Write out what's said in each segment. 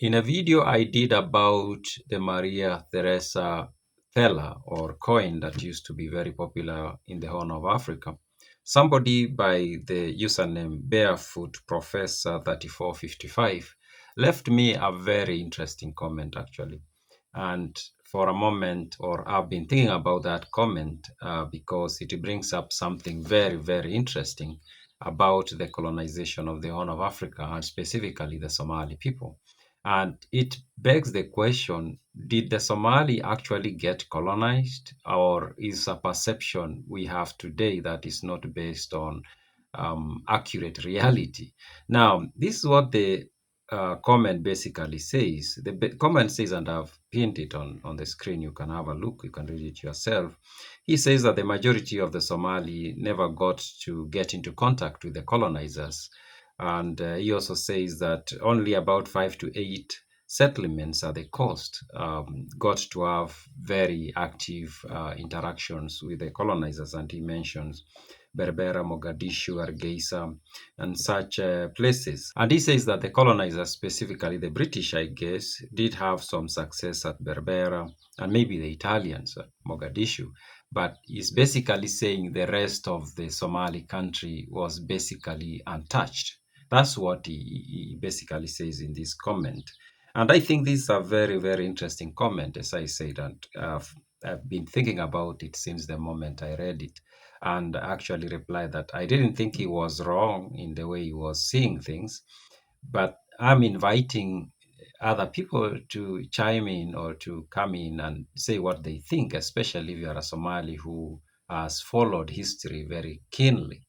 In a video I did about the Maria Theresa Teller or coin that used to be very popular in the Horn of Africa, somebody by the username Barefoot Professor 3455 left me a very interesting comment actually. And for a moment, or I've been thinking about that comment because it brings up something very, very interesting about the colonization of the Horn of Africa and specifically the Somali people. And it begs the question, did the Somali actually get colonized, or is a perception we have today that is not based on accurate reality? Now, this is what the comment basically says. The comment says, and I've pinned it on the screen, you can have a look, you can read it yourself. He says that the majority of the Somali never got to get into contact with the colonizers. And he also says that only about 5 to 8 settlements at the coast got to have very active interactions with the colonizers. And he mentions Berbera, Mogadishu, Hargeisa, and such places. And he says that the colonizers, specifically the British, I guess, did have some success at Berbera and maybe the Italians at Mogadishu. But he's basically saying the rest of the Somali country was basically untouched. That's what he basically says in this comment. And I think this is a very, very interesting comment, as I said, and I've been thinking about it since the moment I read it, and actually replied that I didn't think he was wrong in the way he was seeing things, but I'm inviting other people to chime in or to come in and say what they think, especially if you are a Somali who has followed history very keenly.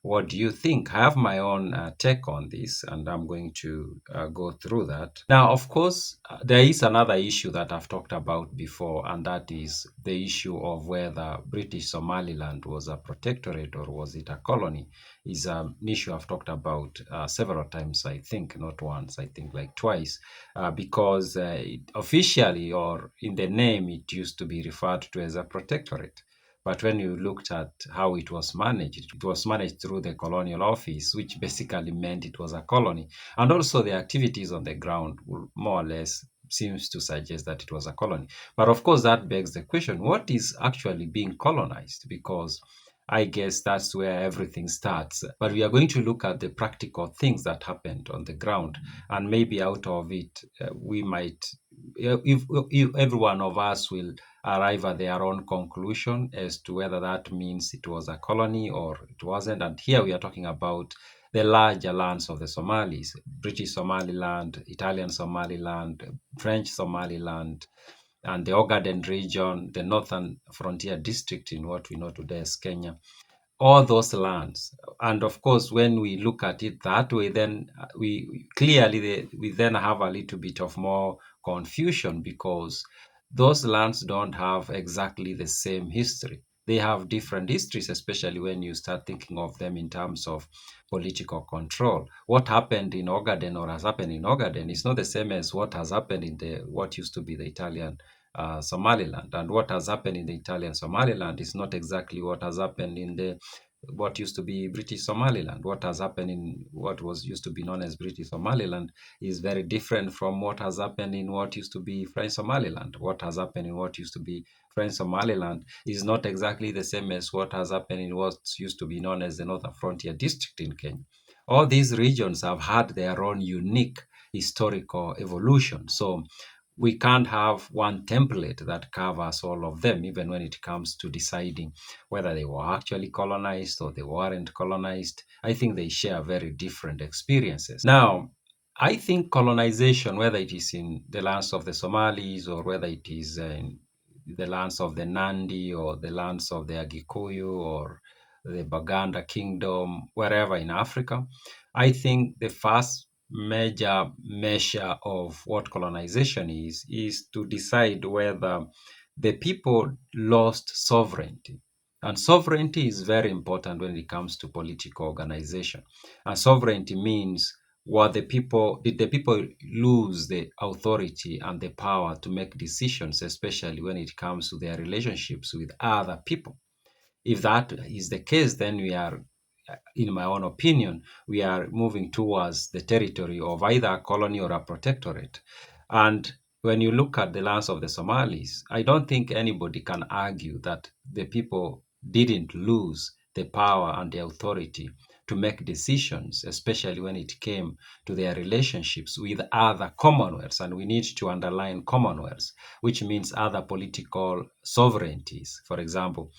What do you think? I have my own take on this, and I'm going to go through that. Now, of course, there is another issue that I've talked about before, and that is the issue of whether British Somaliland was a protectorate or was it a colony. Is an issue I've talked about several times, I think, not once, I think like twice, because officially or in the name, it used to be referred to as a protectorate. But when you looked at how it was managed through the colonial office, which basically meant it was a colony. And also the activities on the ground more or less seems to suggest that it was a colony. But of course, that begs the question, what is actually being colonized? Because I guess that's where everything starts. But we are going to look at the practical things that happened on the ground. And maybe out of it, we might, if every one of us will arrive at their own conclusion as to whether that means it was a colony or it wasn't. And here we are talking about the larger lands of the Somalis, British Somaliland, Italian Somaliland, French Somaliland, and the Ogaden region, the northern frontier district in what we know today as Kenya, all those lands. And of course, when we look at it that way, then we clearly we then have a little bit of more confusion because those lands don't have exactly the same history. They have different histories, especially when you start thinking of them in terms of political control. What happened in Ogaden or has happened in Ogaden is not the same as what has happened in the what used to be the Italian Somaliland. And what has happened in the Italian Somaliland is not exactly what has happened in the what used to be British Somaliland. What has happened in what was used to be known as British Somaliland is very different from what has happened in what used to be French Somaliland. What has happened in what used to be French Somaliland is not exactly the same as what has happened in what used to be known as the Northern Frontier District in Kenya. All these regions have had their own unique historical evolution. So we can't have one template that covers all of them, even when it comes to deciding whether they were actually colonized or they weren't colonized. I think they share very different experiences. Now, I think colonization, whether it is in the lands of the Somalis or whether it is in the lands of the Nandi or the lands of the Agikuyu or the Baganda Kingdom, wherever in Africa, I think the first major measure of what colonization is to decide whether the people lost sovereignty. And sovereignty is very important when it comes to political organization. And sovereignty means did the people lose the authority and the power to make decisions, especially when it comes to their relationships with other people? If that is the case, then in my own opinion, we are moving towards the territory of either a colony or a protectorate. And when you look at the lands of the Somalis, I don't think anybody can argue that the people didn't lose the power and the authority to make decisions, especially when it came to their relationships with other commonwealths. And we need to underline commonwealths, which means other political sovereignties. For example,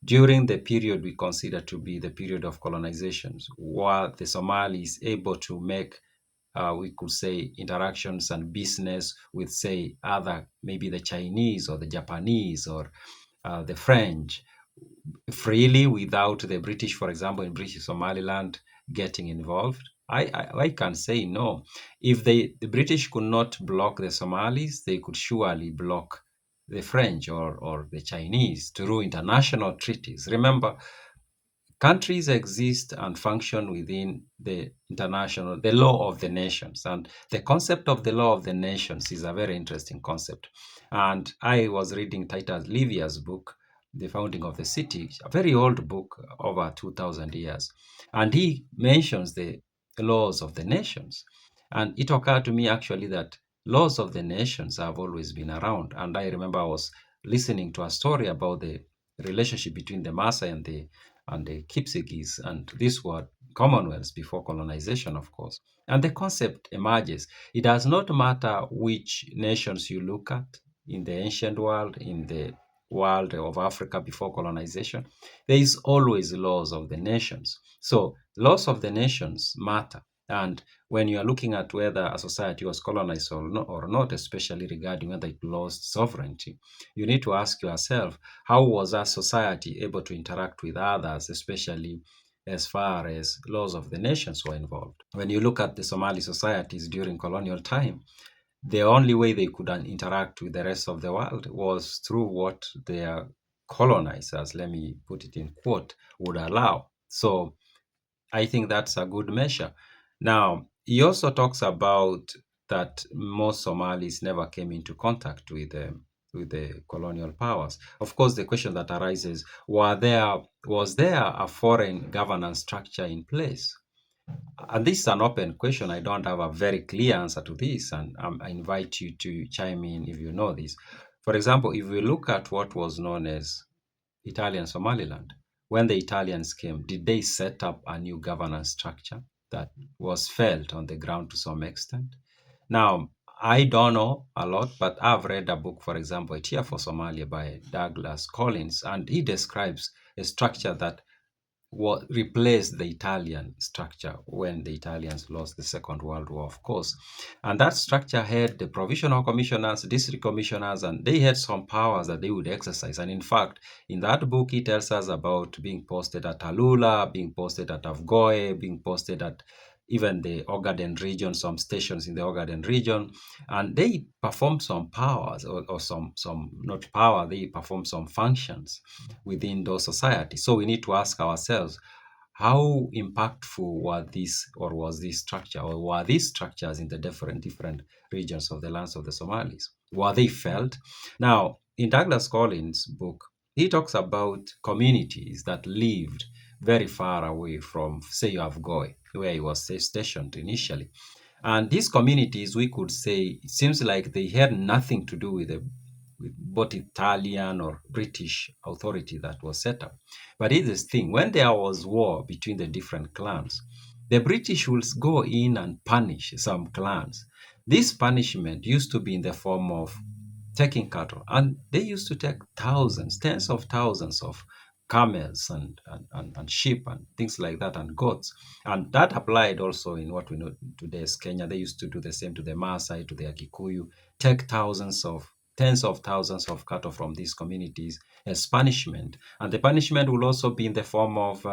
during the period we consider to be the period of colonizations, were the Somalis able to make, we could say, interactions and business with, say, other, maybe the Chinese or the Japanese or the French, freely without the British, for example, in British Somaliland getting involved? I can say no. If the British could not block the Somalis, they could surely block the French or the Chinese through international treaties. Remember, countries exist and function within the law of the nations. And the concept of the law of the nations is a very interesting concept. And I was reading Titus Livia's book, The Founding of the City, a very old book, over 2,000 years. And he mentions the laws of the nations. And it occurred to me actually that laws of the nations have always been around. And I remember I was listening to a story about the relationship between the Maasai and the Kipsigis, and these were commonwealths before colonization, of course. And the concept emerges. It does not matter which nations you look at in the ancient world, in the world of Africa before colonization, there is always laws of the nations. So laws of the nations matter. And when you are looking at whether a society was colonized or not, especially regarding whether it lost sovereignty, you need to ask yourself, how was that society able to interact with others, especially as far as laws of the nations were involved? When you look at the Somali societies during colonial time, the only way they could interact with the rest of the world was through what their colonizers, let me put it in quote, would allow. So I think that's a good measure. Now, he also talks about that most Somalis never came into contact with the colonial powers. Of course, the question that arises, was there a foreign governance structure in place? And this is an open question. I don't have a very clear answer to this, and I invite you to chime in if you know this. For example, if we look at what was known as Italian Somaliland, when the Italians came, did they set up a new governance structure that was felt on the ground to some extent? Now, I don't know a lot, but I've read a book, for example, A Tear for Somalia by Douglas Collins, and he describes a structure that what replaced the Italian structure when the Italians lost the Second World War, of course. And that structure had the provisional commissioners, district commissioners, and they had some powers that they would exercise. And in fact, in that book, he tells us about being posted at Alula, being posted at Afgoe, being posted at even the Ogaden region, some stations in the Ogaden region, and they performed some powers, or some not power, they performed some functions within those societies. So we need to ask ourselves, how impactful were these, or was this structure, or were these structures in the different regions of the lands of the Somalis? Were they felt? Now, in Douglas Collins' book, he talks about communities that lived very far away from, say, you have Goy, where he was stationed initially. And these communities, we could say, it seems like they had nothing to do with both Italian or British authority that was set up. But here's this thing, when there was war between the different clans, the British would go in and punish some clans. This punishment used to be in the form of taking cattle, and they used to take thousands, tens of thousands of camels and sheep and things like that, and goats. And that applied also in what we know today as Kenya. They used to do the same to the Maasai, to the Kikuyu, take tens of thousands of cattle from these communities as punishment. And the punishment will also be in the form of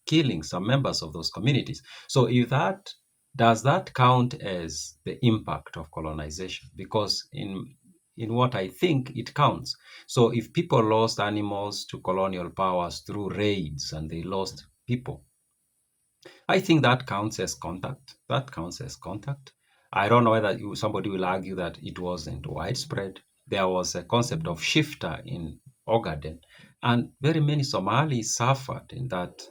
killing some members of those communities. So if that does that count as the impact of colonization? Because in what I think it counts. So if people lost animals to colonial powers through raids and they lost people, I think that counts as contact. That counts as contact. I don't know whether somebody will argue that it wasn't widespread. There was a concept of shifter in Ogaden, And very many Somalis suffered in that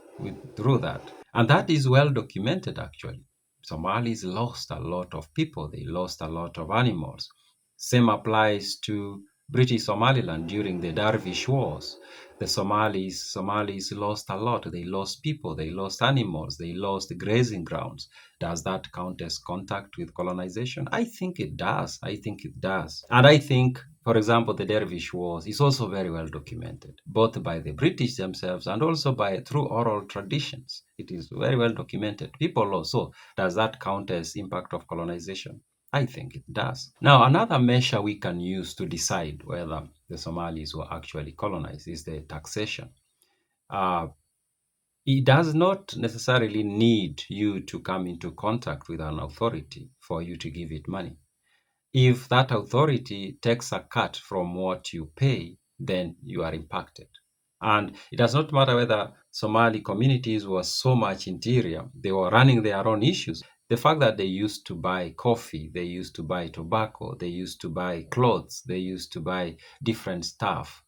through that. And that is well documented actually. Somalis lost a lot of people, they lost a lot of animals. Same applies to British Somaliland during the Dervish Wars. The Somalis lost a lot. They lost people, they lost animals, they lost grazing grounds. Does that count as contact with colonization? I think it does. I think it does. And I think, for example, the Dervish Wars is also very well documented, both by the British themselves and also by through oral traditions. It is very well documented. People also, does that count as impact of colonization? I think it does. Now, another measure we can use to decide whether the Somalis were actually colonized is the taxation. Uh, it does not necessarily need you to come into contact with an authority for you to give it money. If that authority takes a cut from what you pay, then you are impacted. And it does not matter whether Somali communities were so much interior, they were running their own issues. The fact that they used to buy coffee, they used to buy tobacco, they used to buy clothes, they used to buy different stuff,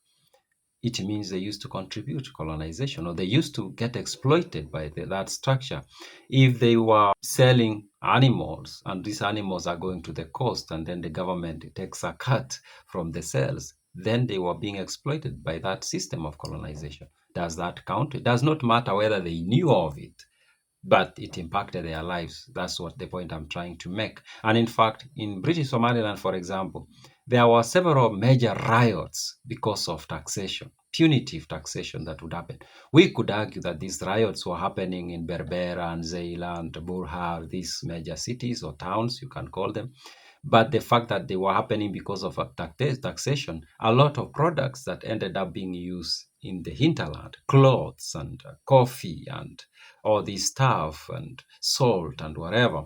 it means they used to contribute to colonization, or they used to get exploited by that structure. If they were selling animals and these animals are going to the coast and then the government takes a cut from the sales, then they were being exploited by that system of colonization. Does that count? It does not matter whether they knew of it, but it impacted their lives. That's what the point I'm trying to make. And in fact, in British Somaliland, for example, there were several major riots because of taxation, punitive taxation that would happen. We could argue that these riots were happening in Berbera and Zeeland, Burha, these major cities or towns, you can call them. But the fact that they were happening because of a taxation, a lot of products that ended up being used in the hinterland, clothes and coffee and all this stuff and salt and whatever,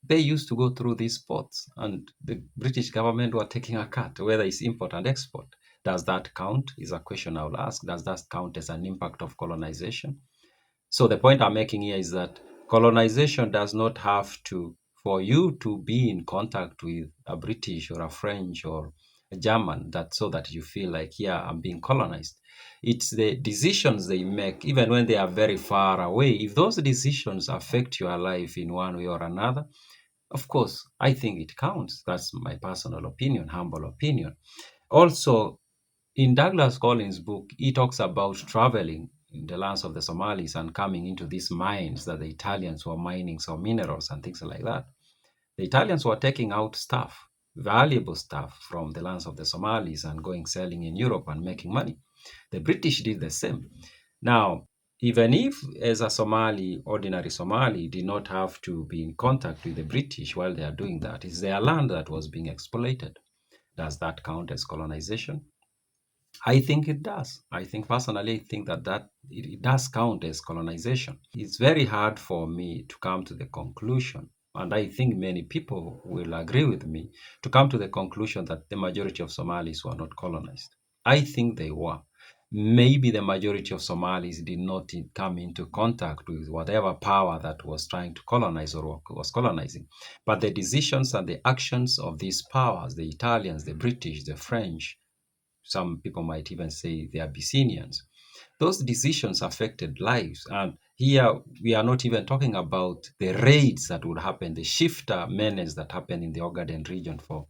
they used to go through these ports, and the British government were taking a cut, whether it's import and export. Does that count? Is a question I will ask. Does that count as an impact of colonization? So the point I'm making here is that colonization does not have to, for you to be in contact with a British or a French or a German, that so that you feel like, yeah, I'm being colonized. It's the decisions they make, even when they are very far away. If those decisions affect your life in one way or another, of course, I think it counts. That's my personal opinion, humble opinion. Also, in Douglas Collins' book, he talks about traveling in the lands of the Somalis and coming into these mines that the Italians were mining some minerals and things like that. The Italians were taking out stuff, valuable stuff from the lands of the Somalis and going selling in Europe and making money. The British did the same. Now, even if as a Somali, ordinary Somali, did not have to be in contact with the British while they are doing that, it's their land that was being exploited. Does that count as colonization? I think it does. I think personally, I think that it does count as colonization. It's very hard for me to come to the conclusion, and I think many people will agree with me, to come to the conclusion that the majority of Somalis were not colonized. I think they were. Maybe the majority of Somalis did not come into contact with whatever power that was trying to colonize or was colonizing. But the decisions and the actions of these powers, the Italians, the British, the French, some people might even say the Abyssinians. Those decisions affected lives. And here we are not even talking about the raids that would happen, the shifter menace that happened in the Ogaden region for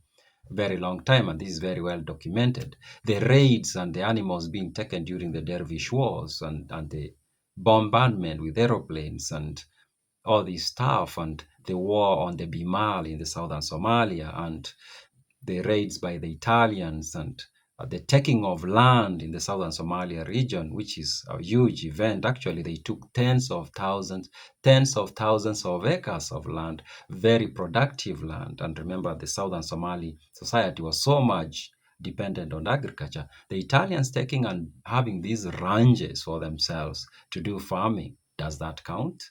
a very long time. And this is very well documented. The raids and the animals being taken during the Dervish Wars and the bombardment with aeroplanes and all this stuff, and the war on the Bimal in the southern Somalia, and the raids by the Italians, and the taking of land in the southern Somalia region, which is a huge event. Actually, they took tens of thousands of acres of land, very productive land. And remember, the southern Somali society was so much dependent on agriculture. The Italians taking and having these ranches for themselves to do farming, does that count?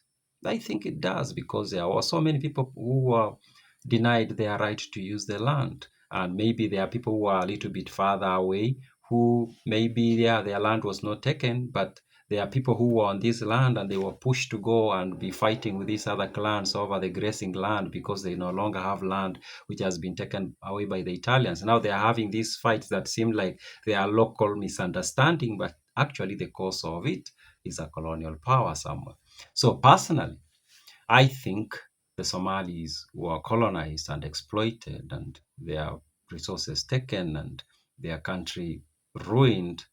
I think it does, because there were so many people who were denied their right to use the land. And maybe there are people who are a little bit farther away who maybe, yeah, their land was not taken, but there are people who were on this land and they were pushed to go and be fighting with these other clans over the grazing land because they no longer have land which has been taken away by the Italians. Now they are having these fights that seem like they are local misunderstanding, but actually the cause of it is a colonial power somewhere. So personally, I think the Somalis were colonized and exploited and their resources taken and their country ruined,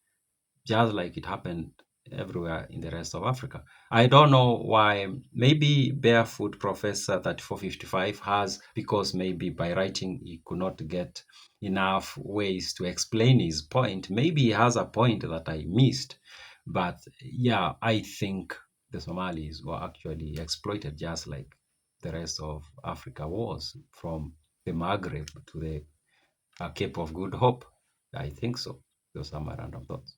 just like it happened everywhere in the rest of Africa. I don't know why. Maybe Barefoot Professor 3455 has, because maybe by writing he could not get enough ways to explain his point. Maybe he has a point that I missed. But yeah, I think the Somalis were actually exploited just like the rest of Africa was, from the Maghreb to the Cape of Good Hope. I think so. Those are my random thoughts.